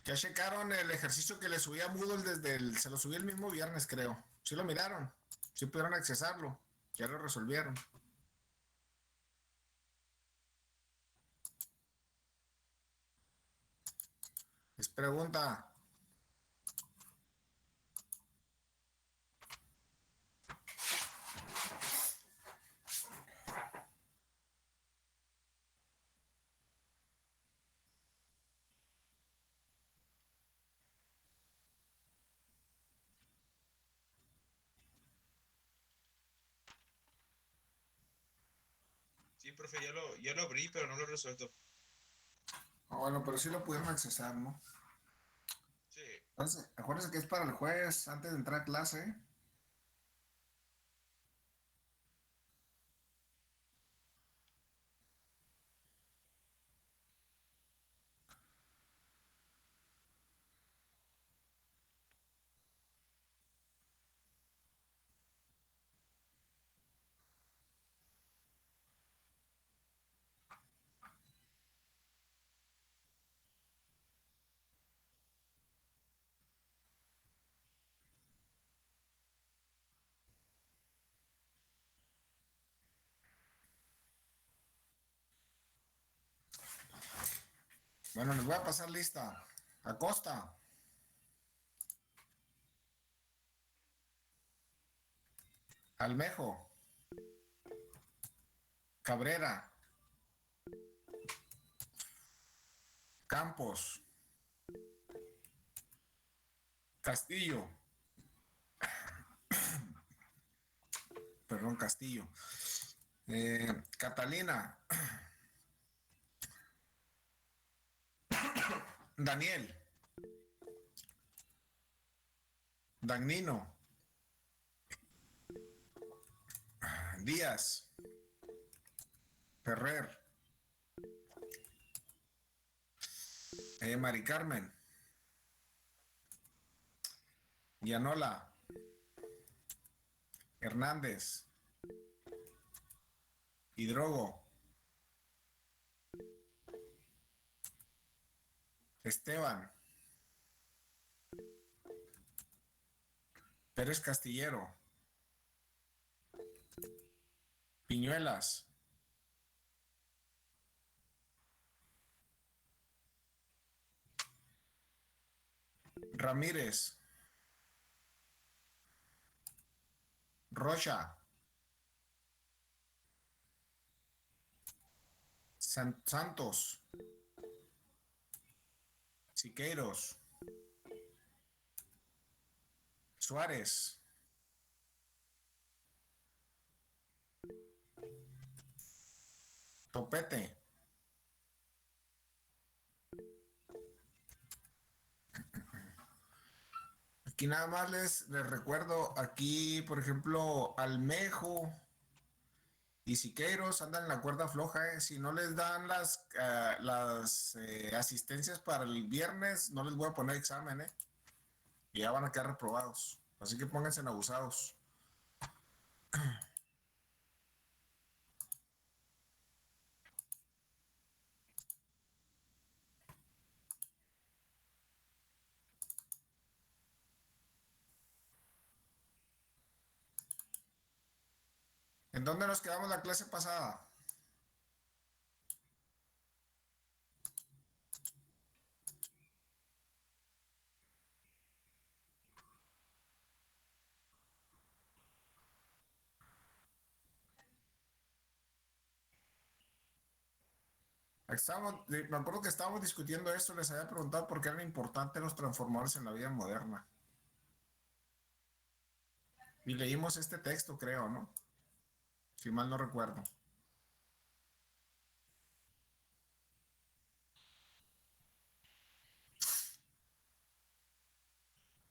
Ya checaron el ejercicio que le subí a Moodle se lo subí el mismo viernes, creo. Sí lo miraron, sí pudieron accesarlo, ya lo resolvieron. Es pregunta. Sí, profe, ya lo abrí, pero no lo he resuelto. Ah, bueno, pero sí lo pudieron accesar, ¿no? Sí. Entonces, acuérdense que es para el jueves, antes de entrar a clase. Bueno, les voy a pasar lista. Acosta, Almejo, Cabrera, Campos, Castillo, perdón, Castillo, Catalina, Daniel, Dagnino, Díaz, Ferrer, Mari Carmen, Llanola, Hernández, Hidrogo, Esteban, Pérez Castillero, Piñuelas, Ramírez, Rocha, Santos, Siqueiros, Suárez, Topete. Aquí nada más les recuerdo, aquí por ejemplo, Almejo y Siqueiros andan en la cuerda floja. Si no les dan las asistencias para el viernes, no les voy a poner examen, ¿eh? Y ya van a quedar reprobados. Así que pónganse en abusados. ¿En dónde nos quedamos la clase pasada? Me acuerdo que estábamos discutiendo esto, les había preguntado por qué eran importantes los transformadores en la vida moderna. Y leímos este texto, creo, ¿no? Si mal no recuerdo.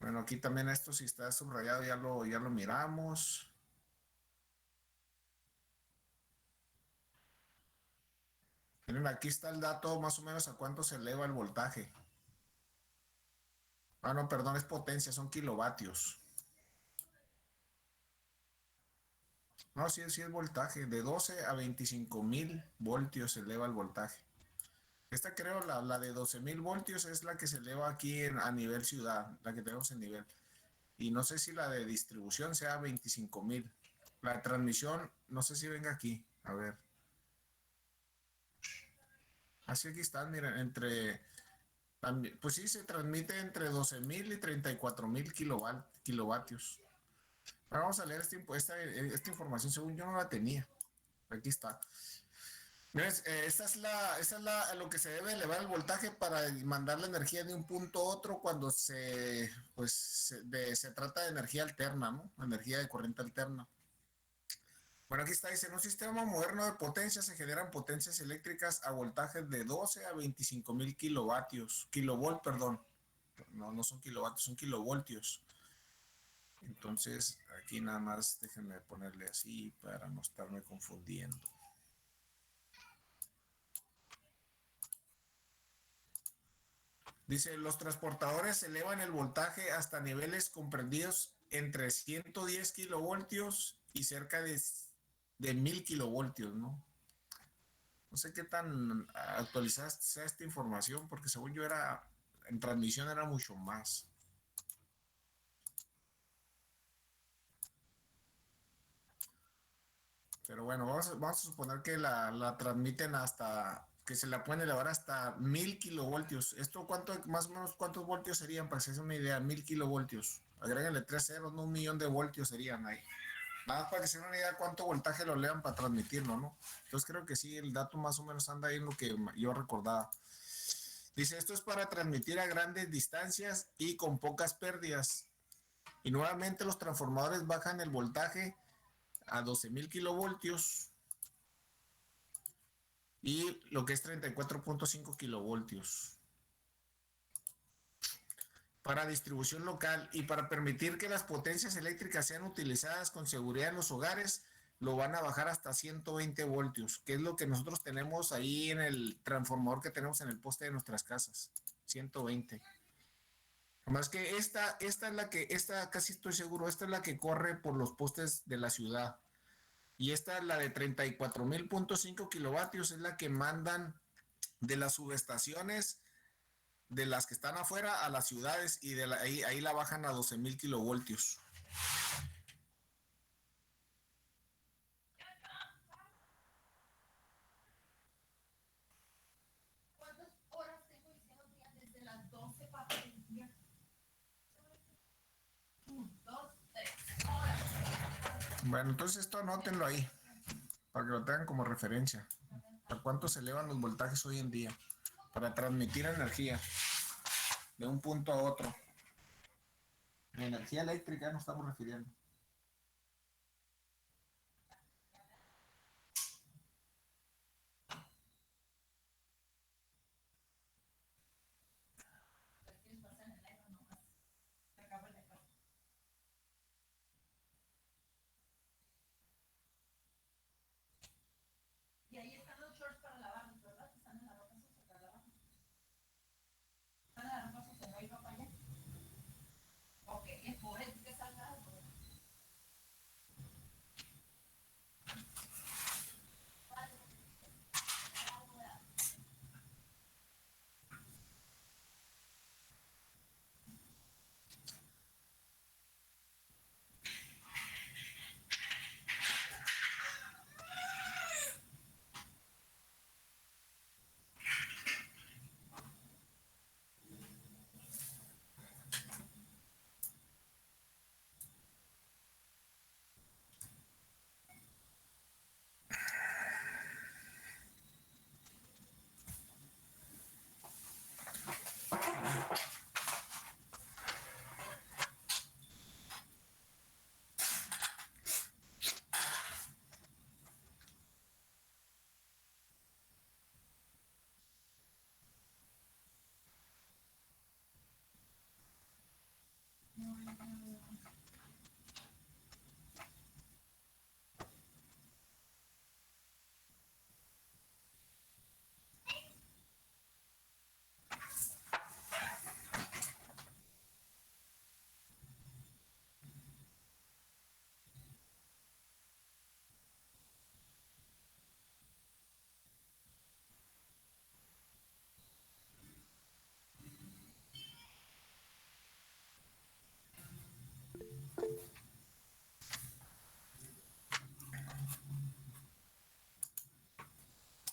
Bueno, aquí también esto, si está subrayado, ya lo miramos. Miren, aquí está el dato más o menos a cuánto se eleva el voltaje. Ah, no, perdón, es potencia, son kilovatios. No, sí, sí es voltaje. De 12 a 25 mil voltios se eleva el voltaje. Esta creo, la de 12.000 voltios es la que se eleva aquí a nivel ciudad, la que tenemos en nivel. Y no sé si la de distribución sea 25.000. La de transmisión, no sé si venga aquí. A ver. Así aquí están, miren, pues sí, se transmite entre 12.000 y 34.000 kilovatios. Ahora vamos a leer esta información, según yo no la tenía. Aquí está. Esta es a lo que se debe elevar el voltaje para mandar la energía de un punto a otro cuando se trata de energía alterna, ¿no? Energía de corriente alterna. Bueno, aquí está, dice, en un sistema moderno de potencia se generan potencias eléctricas a voltajes de 12 a 25.000 kilovolt, perdón. No, no son kilovatios, son kilovoltios. Entonces, aquí nada más déjenme ponerle así para no estarme confundiendo. Dice, los transportadores elevan el voltaje hasta niveles comprendidos entre 110 kilovoltios y cerca de 1000 kilovoltios, ¿no? No sé qué tan actualizada sea esta información, porque según yo en transmisión era mucho más. Pero bueno, vamos a suponer que la transmiten que se la pueden elevar hasta 1000 kilovoltios. ¿Esto más o menos cuántos voltios serían? Para que se den una idea, 1000 kilovoltios. Agréguenle 3 ceros, no 1.000.000 de voltios serían ahí. Nada más para que se den una idea cuánto voltaje lo lean para transmitirlo, ¿no? Entonces creo que sí, el dato más o menos anda ahí en lo que yo recordaba. Dice, esto es para transmitir a grandes distancias y con pocas pérdidas. Y nuevamente los transformadores bajan el voltaje a 12.000 kilovoltios y lo que es 34.5 kilovoltios para distribución local y para permitir que las potencias eléctricas sean utilizadas con seguridad en los hogares, lo van a bajar hasta 120 voltios, que es lo que nosotros tenemos ahí en el transformador que tenemos en el poste de nuestras casas, 120. Más que esta es esta casi estoy seguro, esta es la que corre por los postes de la ciudad. Y esta es la de 34.5 kilovatios, es la que mandan de las subestaciones, de las que están afuera a las ciudades y ahí la bajan a 12.000 kilovoltios. Bueno, entonces esto anótenlo ahí, para que lo tengan como referencia. ¿A cuánto se elevan los voltajes hoy en día? Para transmitir energía de un punto a otro. Energía eléctrica nos estamos refiriendo. Y ahí están los shorts para lavarlos, ¿verdad? Están en la ropa sucia para lavar. Están en la ropa sucia, no hay ropa allá. Ok, es por eso que salga algo.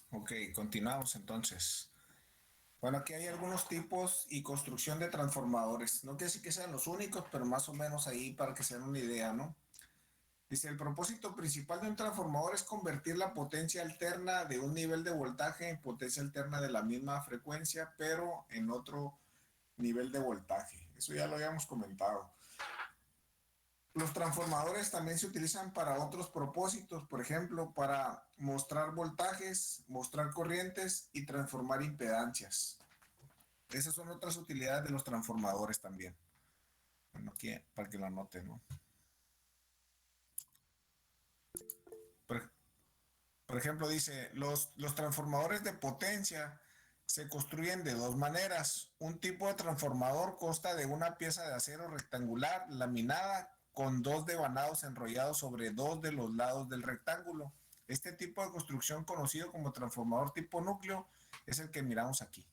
Ok, continuamos entonces. Bueno, aquí hay algunos tipos y construcción de transformadores. No quiere decir que sean los únicos, pero más o menos ahí para que se den una idea, ¿no? Dice, el propósito principal de un transformador es convertir la potencia alterna de un nivel de voltaje en potencia alterna de la misma frecuencia, pero en otro nivel de voltaje. Eso ya lo habíamos comentado. Los transformadores también se utilizan para otros propósitos, por ejemplo, para mostrar voltajes, mostrar corrientes y transformar impedancias. Esas son otras utilidades de los transformadores también. Bueno, aquí para que lo anoten, ¿no? Por, por ejemplo, dice, los transformadores de potencia se construyen de dos maneras. Un tipo de transformador consta de una pieza de acero rectangular laminada con dos devanados enrollados sobre dos de los lados del rectángulo. Este tipo de construcción, conocido como transformador tipo núcleo, es el que miramos aquí.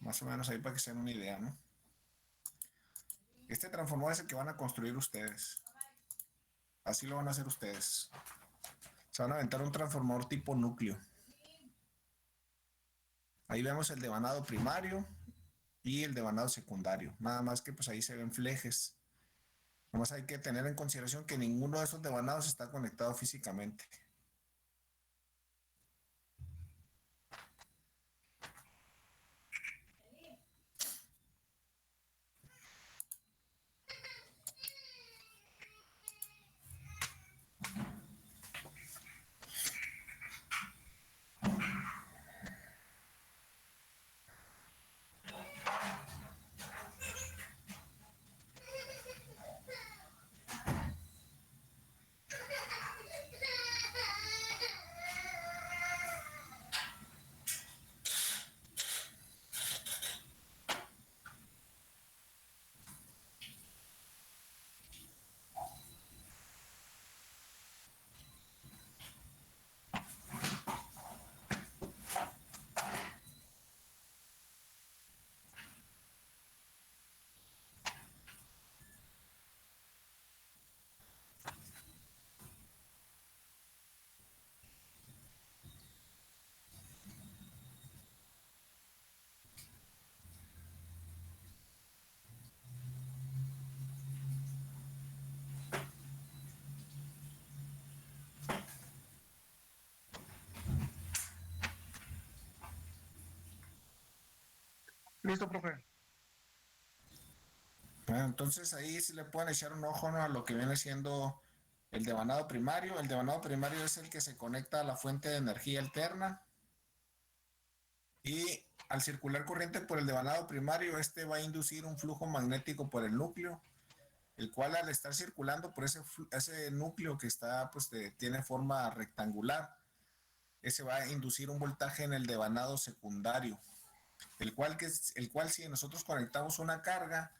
Más o menos ahí para que se den una idea, ¿no? Este transformador es el que van a construir ustedes. Así lo van a hacer ustedes. Se van a aventar un transformador tipo núcleo. Ahí vemos el devanado primario y el devanado secundario. Nada más que pues ahí se ven flejes. Nomás hay que tener en consideración que ninguno de esos devanados está conectado físicamente. Listo, profe. Bueno, entonces ahí sí le pueden echar un ojo, ¿no?, a lo que viene siendo el devanado primario. El devanado primario es el que se conecta a la fuente de energía alterna. Y al circular corriente por el devanado primario, este va a inducir un flujo magnético por el núcleo, el cual al estar circulando por ese núcleo que está, pues, tiene forma rectangular, ese va a inducir un voltaje en el devanado secundario, el cual si nosotros conectamos una carga,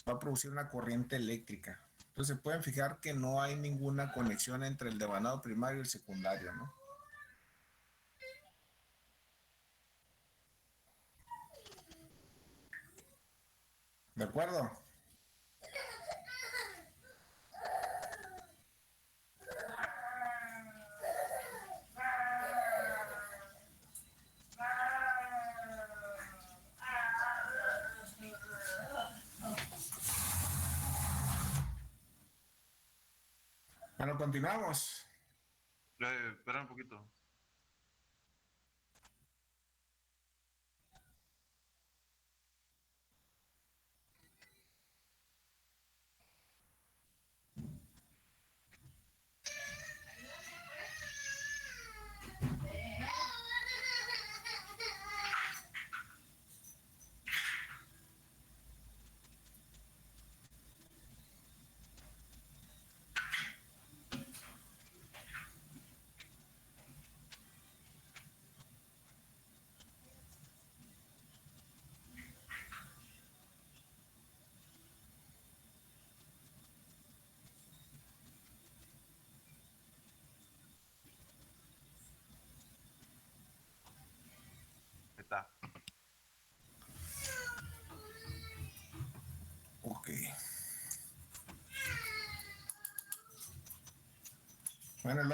va a producir una corriente eléctrica. Entonces se pueden fijar que no hay ninguna conexión entre el devanado primario y el secundario, ¿no? ¿De acuerdo? Bueno, continuamos. Espera un poquito. está. Ok. Bueno, el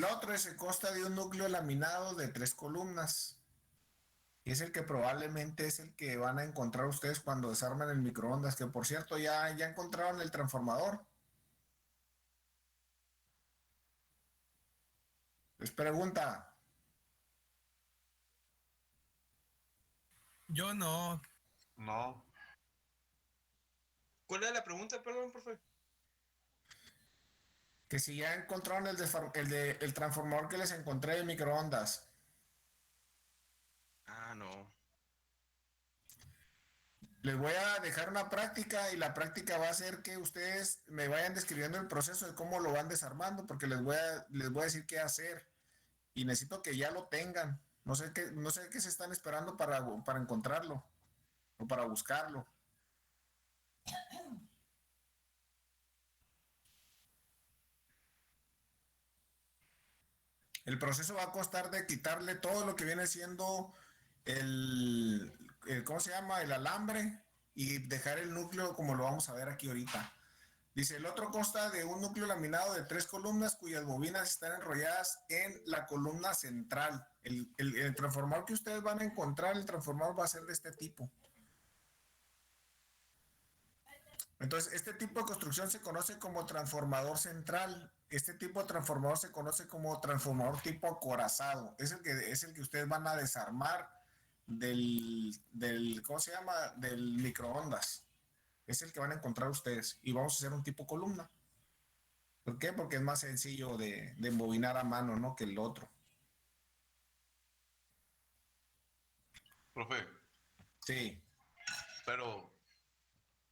otro se consta de un núcleo laminado de 3 columnas. Y es el que probablemente es el que van a encontrar ustedes cuando desarman el microondas, que por cierto ya encontraron el transformador. Les pregunta, Yo no. No, ¿Cuál era la pregunta, perdón, profe? que si ya encontraron el transformador que les encontré de microondas. Ah, no. Les voy a dejar una práctica y la práctica va a ser que ustedes me vayan describiendo el proceso de cómo lo van desarmando, porque les voy a decir qué hacer y necesito que ya lo tengan. No sé qué se están esperando para encontrarlo o para buscarlo. El proceso va a constar de quitarle todo lo que viene siendo ¿cómo se llama? El alambre y dejar el núcleo como lo vamos a ver aquí ahorita. Dice, el otro consta de un núcleo laminado de 3 columnas cuyas bobinas están enrolladas en la columna central. El transformador que ustedes van a encontrar, el transformador va a ser de este tipo. Entonces, este tipo de construcción se conoce como transformador central. Este tipo de transformador se conoce como transformador tipo acorazado. Es el que ustedes van a desarmar ¿cómo se llama? Del microondas. Es el que van a encontrar ustedes. Y vamos a hacer un tipo columna. ¿Por qué? Porque es más sencillo de embobinar a mano, ¿no? Que el otro. profe, Sí, pero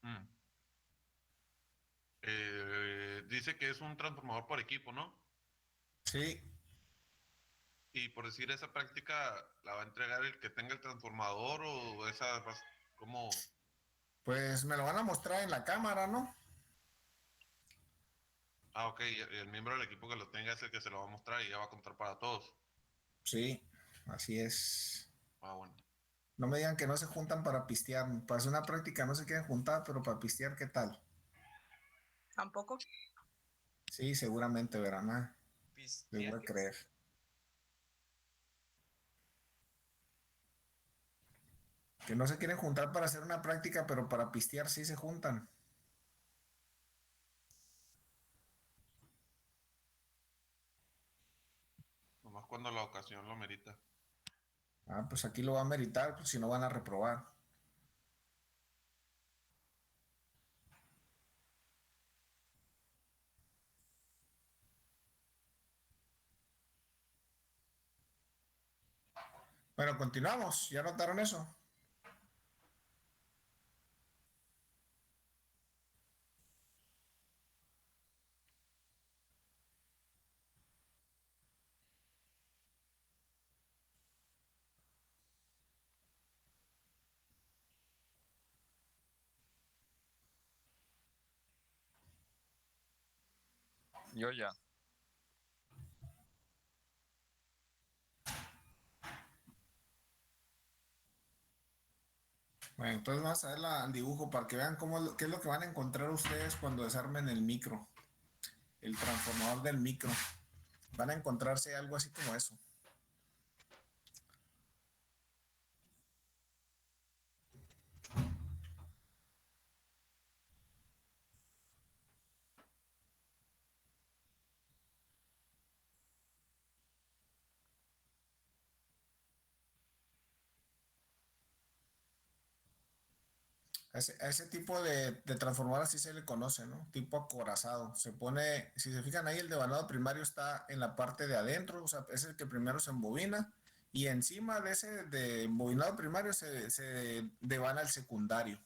mm, dice que es un transformador por equipo, ¿no? sí. Y por decir esa práctica, ¿la va a entregar el que tenga el transformador o cómo? Pues me lo van a mostrar en la cámara, ¿no? Ah, ok, y el miembro del equipo que lo tenga es el que se lo va a mostrar y ya va a contar para todos. Sí, así es. Ah, bueno. No me digan que no se juntan para pistear. Para hacer una práctica no se quieren juntar, pero para pistear, ¿qué tal? Tampoco. Sí, seguramente verán. Les voy a ¿Pistear? creer. Que no se quieren juntar para hacer una práctica, pero para pistear sí se juntan. Nomás cuando la ocasión lo merita. Pues aquí lo va a meritar, pues si no van a reprobar. Bueno, continuamos. ¿Ya notaron eso? Yo ya. Bueno, entonces vamos a ver el dibujo para que vean qué es lo que van a encontrar ustedes cuando desarmen el micro, el transformador del micro. Van a encontrarse algo así como eso. A ese tipo de transformador así se le conoce, ¿no? Tipo acorazado. Se pone, si se fijan ahí, el devanado primario está en la parte de adentro, o sea, es el que primero se embobina y encima de ese de embobinado primario se devana el secundario.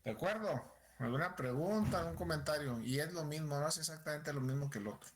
¿De acuerdo? ¿Alguna pregunta, algún comentario? Y es lo mismo, no es exactamente lo mismo que el otro.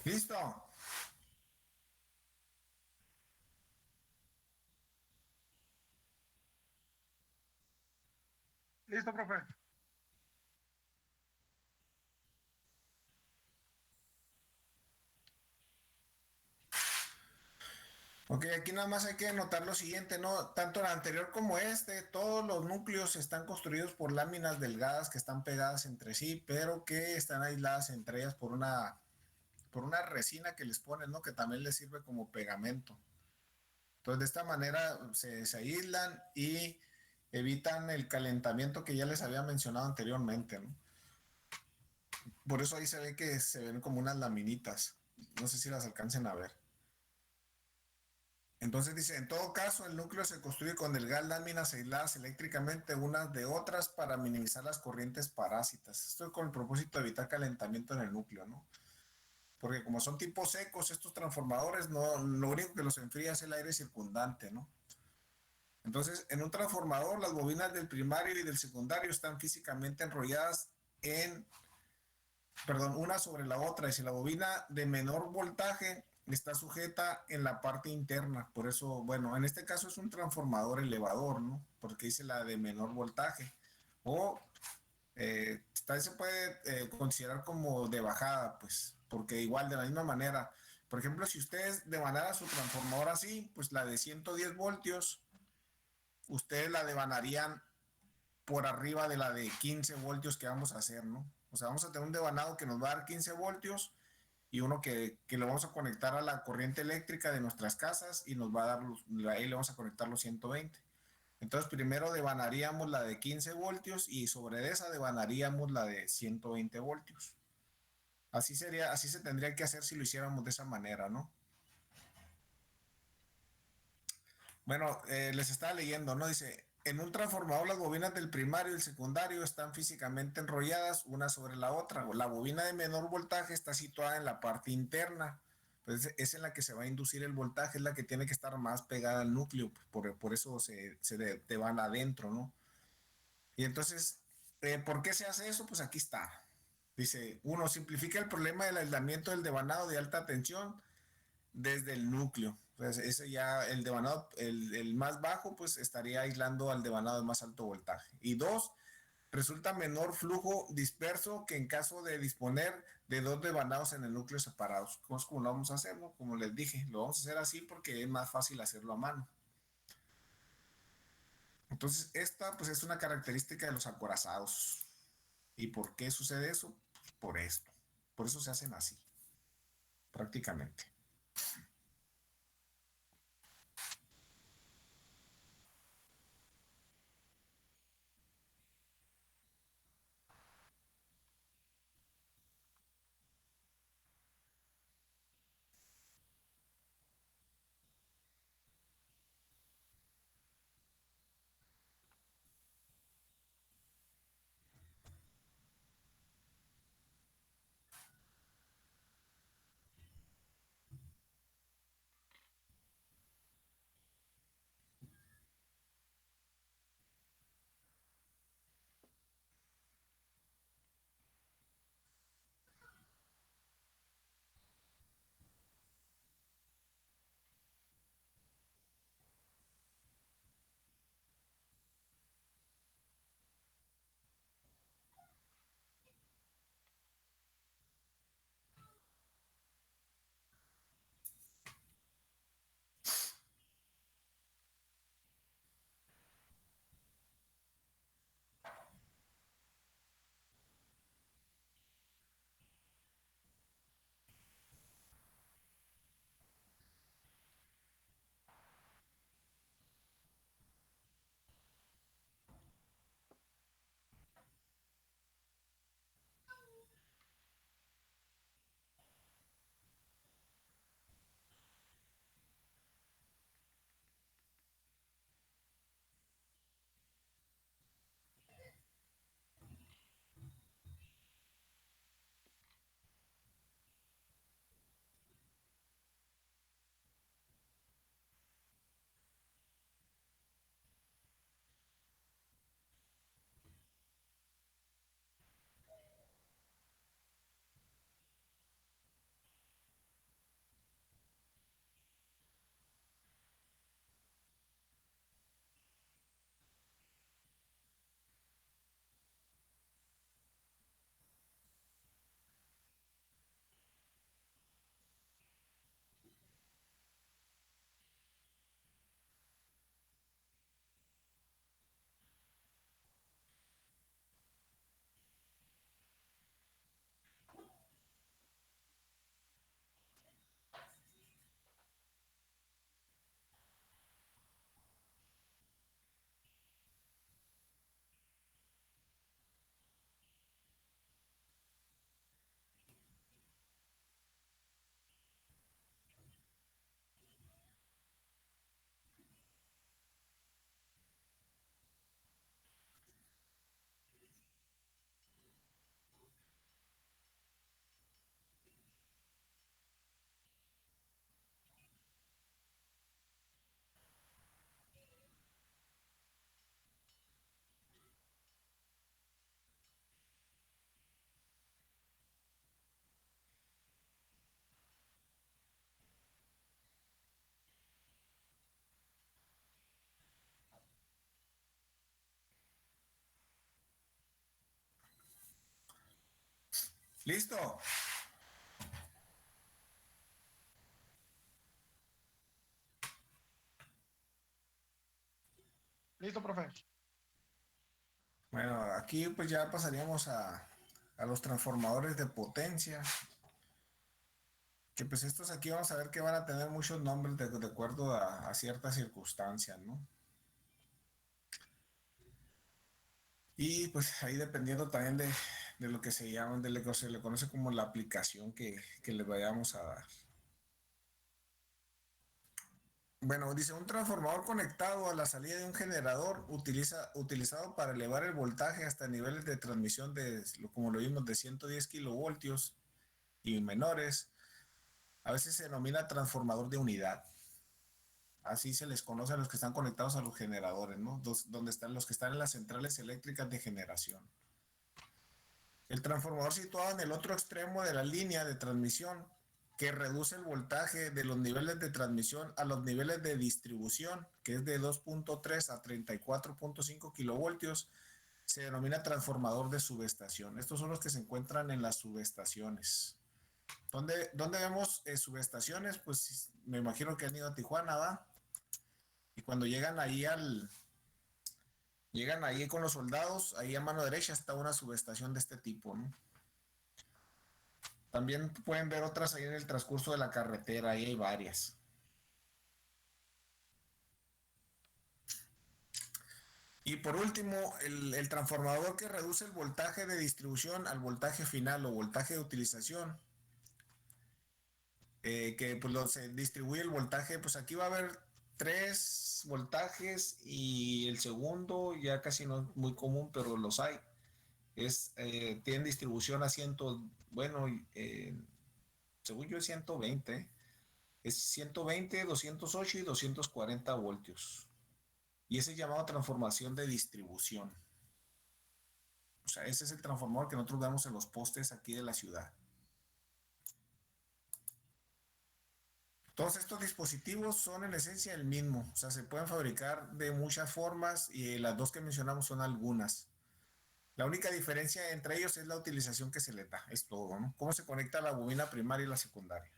¿Listo? Listo, profe. Ok, aquí nada más hay que notar lo siguiente, ¿no? Tanto el anterior como este, todos los núcleos están construidos por láminas delgadas que están pegadas entre sí, pero que están aisladas entre ellas por una resina que les ponen, ¿no? Que también les sirve como pegamento. Entonces, de esta manera se aíslan y evitan el calentamiento que ya les había mencionado anteriormente, ¿no? Por eso ahí se ve que se ven como unas laminitas. No sé si las alcancen a ver. Entonces dice, en todo caso, el núcleo se construye con delgadas láminas aisladas eléctricamente unas de otras para minimizar las corrientes parásitas. Esto con el propósito de evitar calentamiento en el núcleo, ¿no? Porque como son tipos secos, estos transformadores, no, lo único que los enfría es el aire circundante, ¿no? Entonces, en un transformador, las bobinas del primario y del secundario están físicamente enrolladas en, perdón, una sobre la otra. Y si la bobina de menor voltaje está sujeta en la parte interna. Por eso, bueno, en este caso es un transformador elevador, ¿no? Porque dice la de menor voltaje. O también se puede considerar como de bajada, pues, porque igual de la misma manera, por ejemplo, si ustedes devanaran su transformador así, pues la de 110 voltios, ustedes la devanarían por arriba de la de 15 voltios que vamos a hacer, ¿no? O sea, vamos a tener un devanado que nos va a dar 15 voltios y uno que lo vamos a conectar a la corriente eléctrica de nuestras casas y nos va a dar, ahí le vamos a conectar los 120. Entonces, primero devanaríamos la de 15 voltios y sobre esa devanaríamos la de 120 voltios. Así sería, así se tendría que hacer si lo hiciéramos de esa manera, ¿no? Bueno, les estaba leyendo, ¿no? Dice, en un transformador las bobinas del primario y el secundario están físicamente enrolladas una sobre la otra. La bobina de menor voltaje está situada en la parte interna, pues es en la que se va a inducir el voltaje, es la que tiene que estar más pegada al núcleo, por eso te van adentro, ¿no? Y entonces, ¿por qué se hace eso? Pues aquí está. Dice, uno, simplifica el problema del aislamiento del devanado de alta tensión desde el núcleo. Pues ese ya, el devanado, el más bajo, pues estaría aislando al devanado de más alto voltaje. Y dos, resulta menor flujo disperso que en caso de disponer de dos devanados en el núcleo separados. ¿Cómo lo vamos a hacer? ¿No? Como les dije, lo vamos a hacer así porque es más fácil hacerlo a mano. Entonces, esta pues es una característica de los acorazados. ¿Y por qué sucede eso? Pues por esto. Por eso se hacen así, prácticamente. ¿Listo? Listo, profe. Bueno, aquí pues ya pasaríamos a los transformadores de potencia. Que pues estos aquí vamos a ver que van a tener muchos nombres de acuerdo a ciertas circunstancias, ¿no? Y pues ahí dependiendo también de lo que se llama, de lo que se le conoce como la aplicación que le vayamos a dar. Bueno, dice un transformador conectado a la salida de un generador utilizado para elevar el voltaje hasta niveles de transmisión como lo vimos, de 110 kilovoltios y menores. A veces se denomina transformador de unidad. Así se les conoce a los que están conectados a los generadores, ¿no? Donde están los que están en las centrales eléctricas de generación. El transformador situado en el otro extremo de la línea de transmisión que reduce el voltaje de los niveles de transmisión a los niveles de distribución, que es de 2.3 a 34.5 kilovoltios, se denomina transformador de subestación. Estos son los que se encuentran en las subestaciones. ¿Dónde vemos subestaciones? Pues me imagino que han ido a Tijuana, ¿va? Y cuando llegan ahí con los soldados, ahí a mano derecha está una subestación de este tipo, ¿no? También pueden ver otras ahí en el transcurso de la carretera, ahí hay varias. Y por último, el transformador que reduce el voltaje de distribución al voltaje final o voltaje de utilización, que pues se distribuye el voltaje, pues aquí va a haber 3 voltajes y el segundo ya casi no es muy común, pero los hay. Tiene distribución a bueno, según yo es 120, es 120, 208 y 240 voltios. Y ese es llamado transformación de distribución. O sea, ese es el transformador que nosotros vemos en los postes aquí de la ciudad. Todos estos dispositivos son en esencia el mismo, o sea, se pueden fabricar de muchas formas y las dos que mencionamos son algunas. La única diferencia entre ellos es la utilización que se les da, es todo, ¿no? Cómo se conecta la bobina primaria y la secundaria.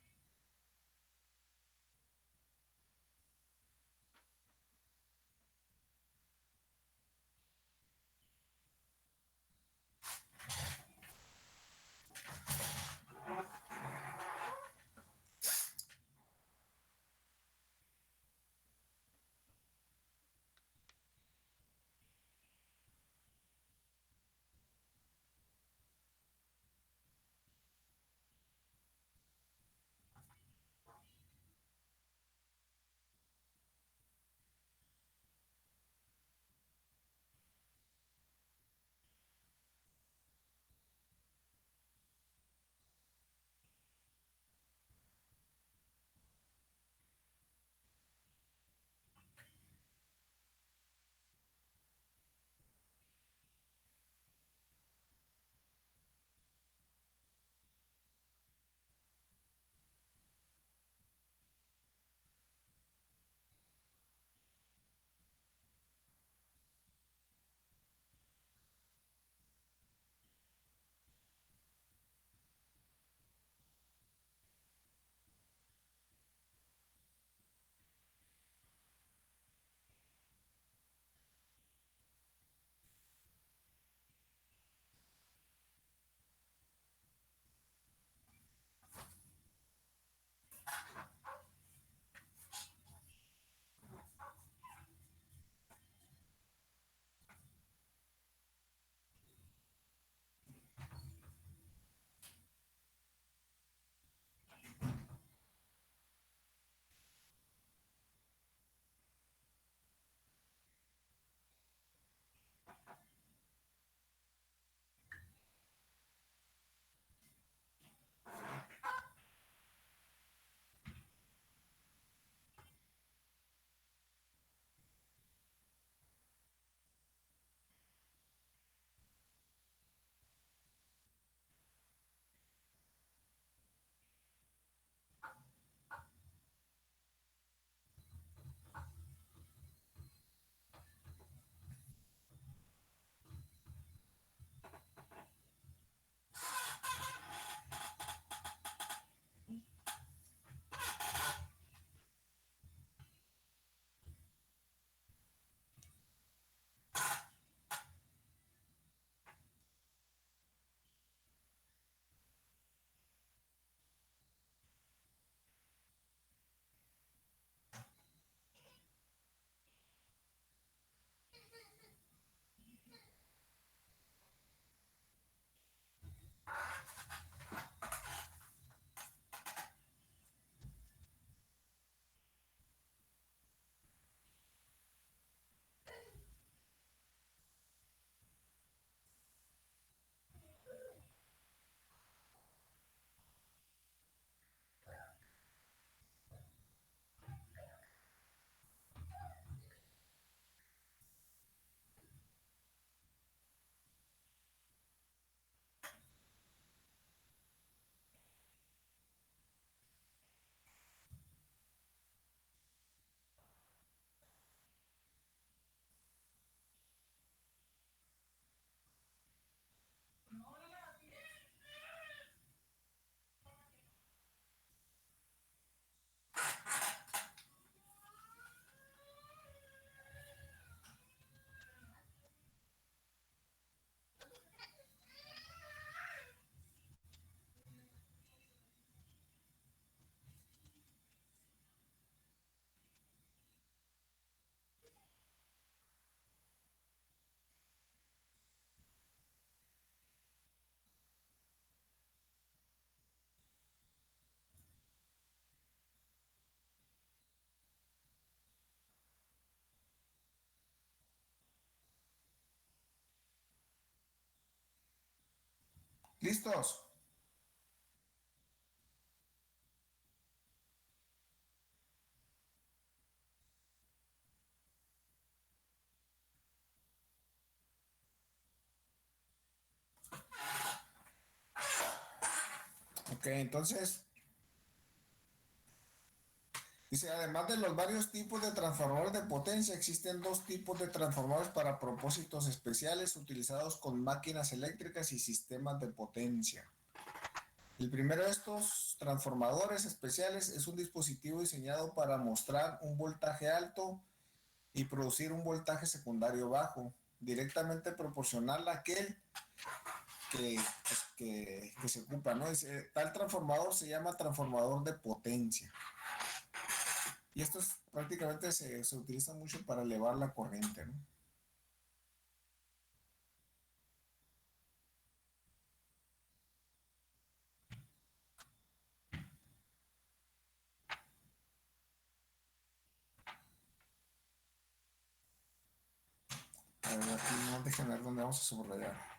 ¿Listos? Ok, entonces, dice, además de los varios tipos de transformadores de potencia, existen dos tipos de transformadores para propósitos especiales utilizados con máquinas eléctricas y sistemas de potencia. El primero de estos transformadores especiales es un dispositivo diseñado para mostrar un voltaje alto y producir un voltaje secundario bajo, directamente proporcional a aquel que se ocupa, ¿no? Tal transformador se llama transformador de potencia. Y esto prácticamente se utiliza mucho para elevar la corriente, ¿no? A ver, aquí no dejen ver dónde vamos a subrayar.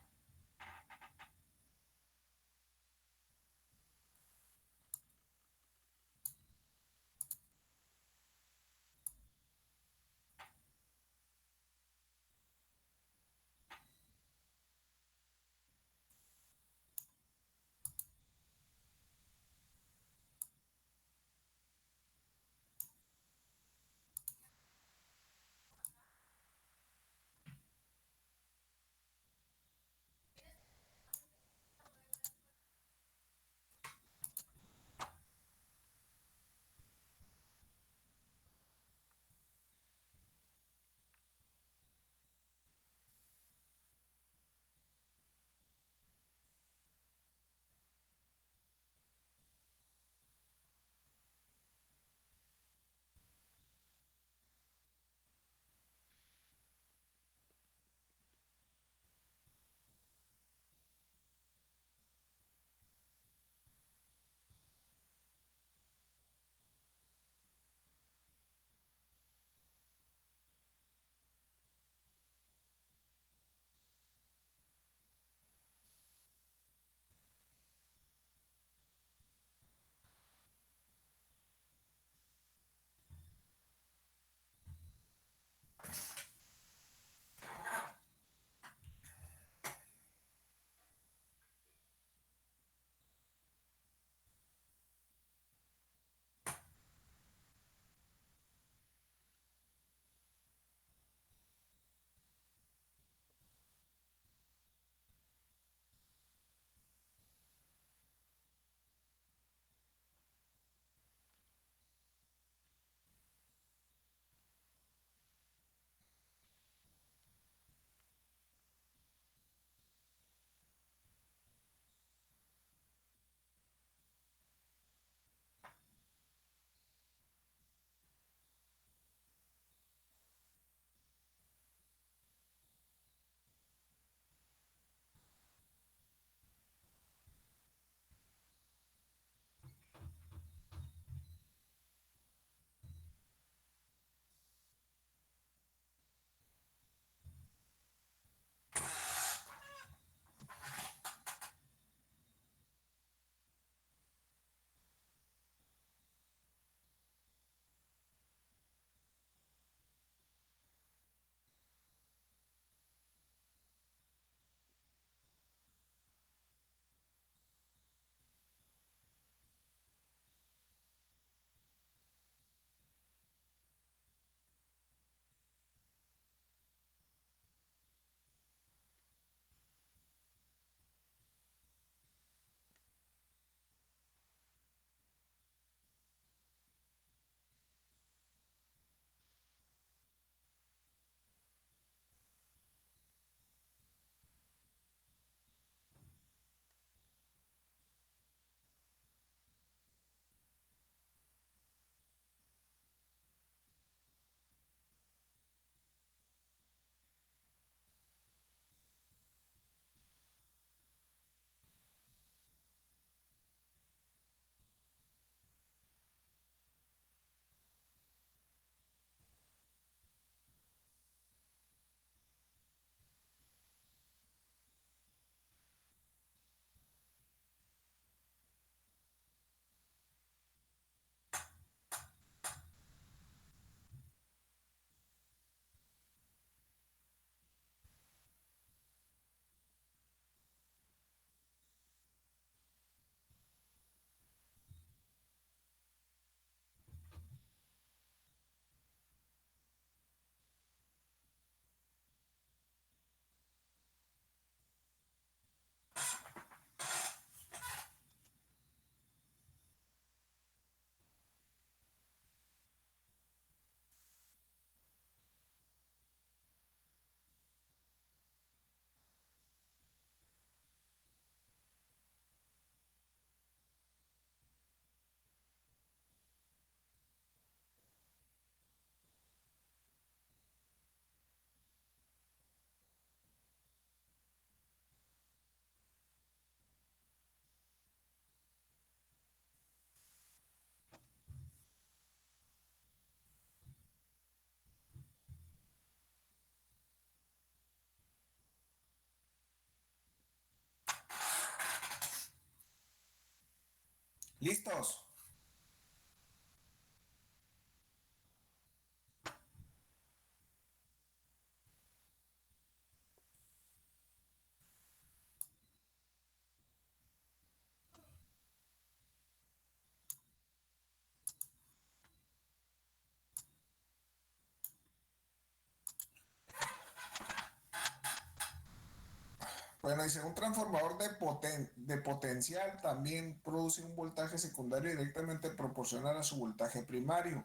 ¿Listos? Bueno, dice, un transformador de potencial también produce un voltaje secundario directamente proporcional a su voltaje primario.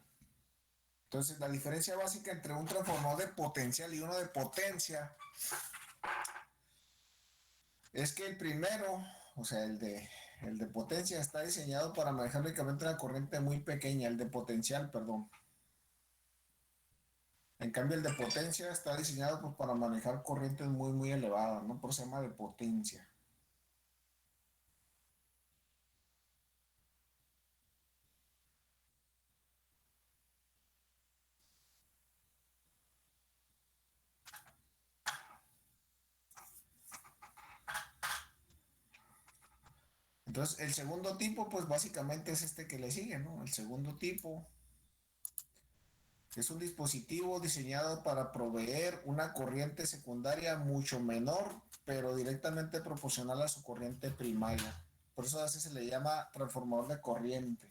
Entonces, la diferencia básica entre un transformador de potencial y uno de potencia es que el primero, o sea, el de potencia está diseñado para manejar únicamente una corriente muy pequeña, el de potencial, perdón. En cambio, el de potencia está diseñado pues, para manejar corrientes muy, muy elevadas, ¿no? Por eso se llama de potencia. Entonces, el segundo tipo, pues básicamente es este que le sigue, ¿no? El segundo tipo es un dispositivo diseñado para proveer una corriente secundaria mucho menor, pero directamente proporcional a su corriente primaria. Por eso a veces se le llama transformador de corriente.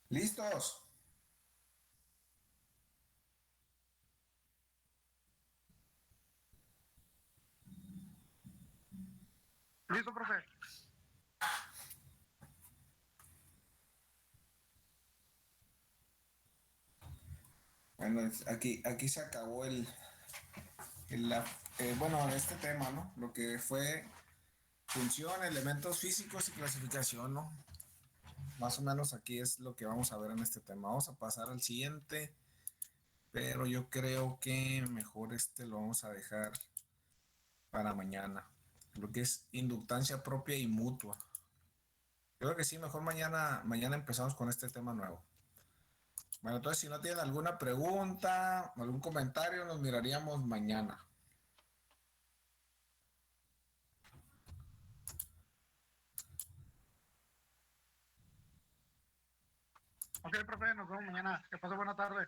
¿Listos? Listo, profe. Bueno, aquí se acabó bueno, este tema, ¿no? Lo que fue función, elementos físicos y clasificación, ¿no? Más o menos aquí es lo que vamos a ver en este tema. Vamos a pasar al siguiente, pero yo creo que mejor lo vamos a dejar para mañana. Lo que es inductancia propia y mutua. Creo que sí, mejor mañana empezamos con este tema nuevo. Bueno, entonces si no tienen alguna pregunta, algún comentario, nos miraríamos mañana. Ok, profe, nos vemos mañana. Que pase buena tarde.